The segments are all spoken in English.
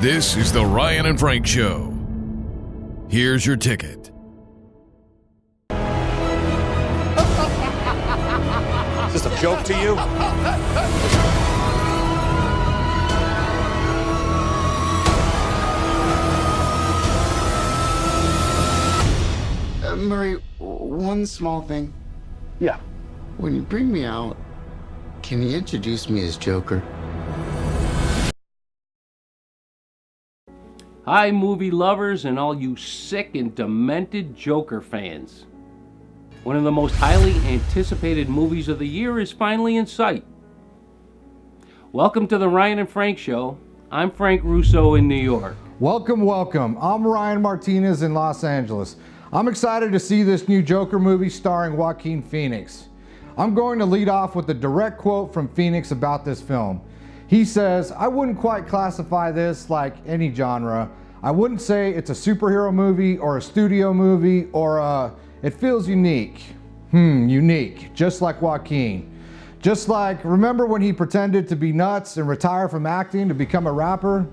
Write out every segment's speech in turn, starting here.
This is the Ryan and Frank Show. Here's your ticket. Is this a joke to you? Murray, one small thing. Yeah. When you bring me out, can you introduce me as Joker? Hi, movie lovers and all you sick and demented Joker fans. One of the most highly anticipated movies of the year is finally in sight. Welcome to the Ryan and Frank Show. I'm Frank Russo in New York. Welcome, welcome. I'm Ryan Martinez in Los Angeles. I'm excited to see this new Joker movie starring Joaquin Phoenix. I'm going to lead off with a direct quote from Phoenix about this film. He says, "I wouldn't quite classify this like any genre. I wouldn't say it's a superhero movie or a studio movie or it feels unique." Unique, just like Joaquin. Just like, remember when he pretended to be nuts and retire from acting to become a rapper?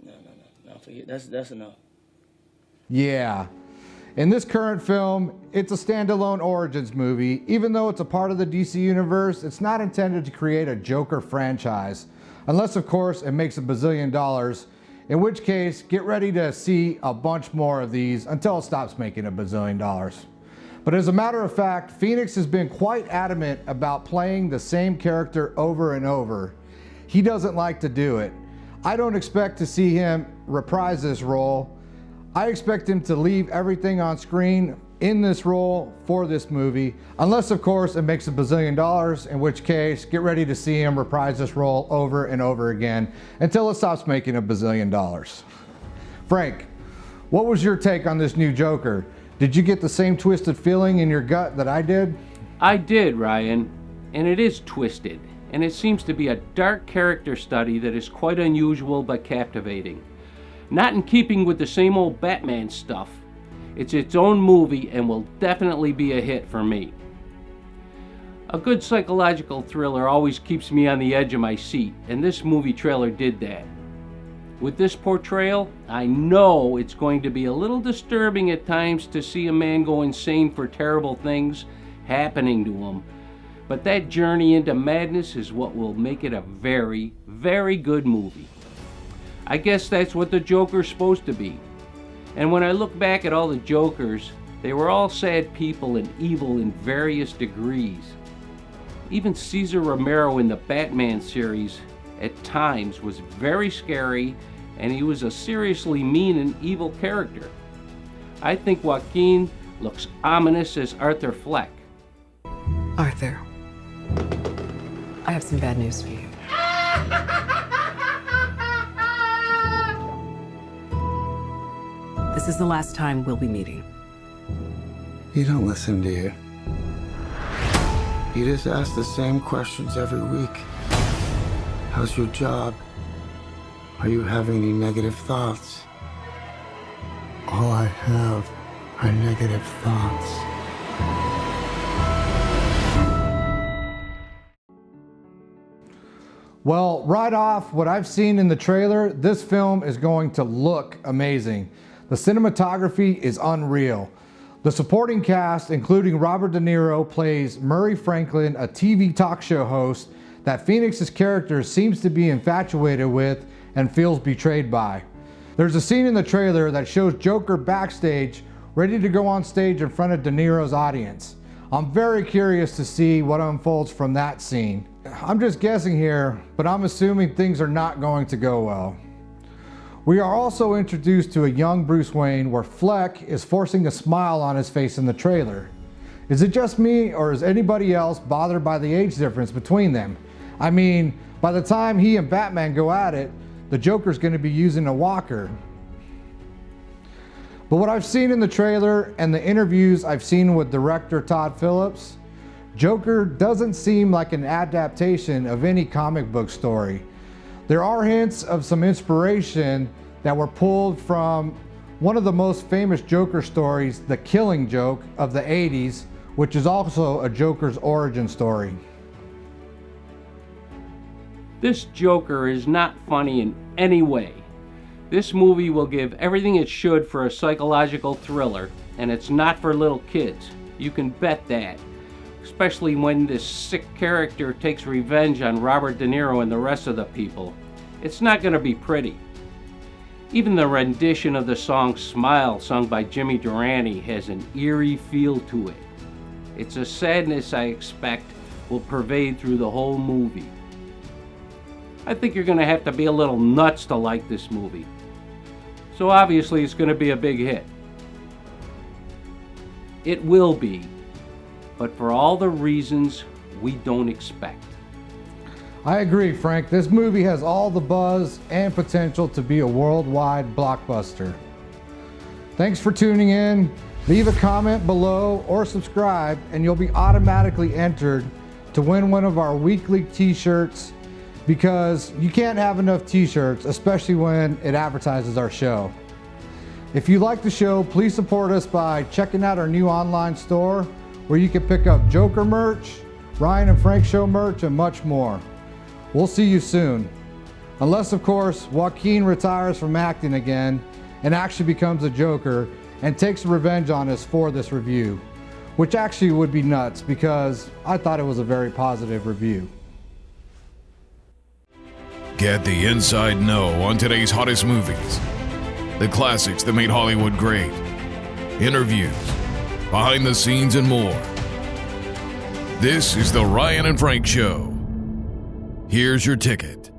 No, that's enough. Yeah. In this current film, it's a standalone origins movie. Even though it's a part of the DC universe, it's not intended to create a Joker franchise. Unless, of course, it makes $1 bazillion. In which case, get ready to see a bunch more of these until it stops making $1 bazillion. But as a matter of fact, Phoenix has been quite adamant about playing the same character over and over. He doesn't like to do it. I don't expect to see him reprise this role. I expect him to leave everything on screen in this role for this movie, unless of course it makes $1 bazillion, in which case get ready to see him reprise this role over and over again until it stops making $1 bazillion. Frank, what was your take on this new Joker? Did you get the same twisted feeling in your gut that I did? I did, Ryan, and it is twisted, and it seems to be a dark character study that is quite unusual but captivating. Not in keeping with the same old Batman stuff. It's its own movie and will definitely be a hit for me. A good psychological thriller always keeps me on the edge of my seat, and this movie trailer did that. With this portrayal, I know it's going to be a little disturbing at times to see a man go insane for terrible things happening to him, but that journey into madness is what will make it a very, very good movie. I guess that's what the Joker's supposed to be. And when I look back at all the Jokers, they were all sad people and evil in various degrees. Even Cesar Romero in the Batman series at times was very scary, and he was a seriously mean and evil character. I think Joaquin looks ominous as Arthur Fleck. Arthur, I have some bad news for you. This is the last time we'll be meeting. You don't listen, do you? You just ask the same questions every week. How's your job? Are you having any negative thoughts? All I have are negative thoughts. Well, right off what I've seen in the trailer, this film is going to look amazing. The cinematography is unreal. The supporting cast, including Robert De Niro, plays Murray Franklin, a TV talk show host that Phoenix's character seems to be infatuated with and feels betrayed by. There's a scene in the trailer that shows Joker backstage, ready to go on stage in front of De Niro's audience. I'm very curious to see what unfolds from that scene. I'm just guessing here, but I'm assuming things are not going to go well. We are also introduced to a young Bruce Wayne where Fleck is forcing a smile on his face in the trailer. Is it just me, or is anybody else bothered by the age difference between them? I mean, by the time he and Batman go at it, the Joker's going to be using a walker. But what I've seen in the trailer and the interviews I've seen with director Todd Phillips, Joker doesn't seem like an adaptation of any comic book story. There are hints of some inspiration that were pulled from one of the most famous Joker stories, The Killing Joke of the 80s, which is also a Joker's origin story. This Joker is not funny in any way. This movie will give everything it should for a psychological thriller, and it's not for little kids. You can bet that. Especially when this sick character takes revenge on Robert De Niro and the rest of the people. It's not going to be pretty. Even the rendition of the song Smile, sung by Jimmy Durante, has an eerie feel to it. It's a sadness I expect will pervade through the whole movie. I think you're going to have to be a little nuts to like this movie. So obviously it's going to be a big hit. It will be, but for all the reasons we don't expect. I agree, Frank. This movie has all the buzz and potential to be a worldwide blockbuster. Thanks for tuning in. Leave a comment below or subscribe and you'll be automatically entered to win one of our weekly t-shirts, because you can't have enough t-shirts, especially when it advertises our show. If you like the show, please support us by checking out our new online store where you can pick up Joker merch, Ryan and Frank Show merch, and much more. We'll see you soon. Unless, of course, Joaquin retires from acting again and actually becomes a Joker and takes revenge on us for this review, which actually would be nuts because I thought it was a very positive review. Get the inside know on today's hottest movies, the classics that made Hollywood great, interviews, behind the scenes, and more. This is the Ryan and Frank Show. Here's your ticket.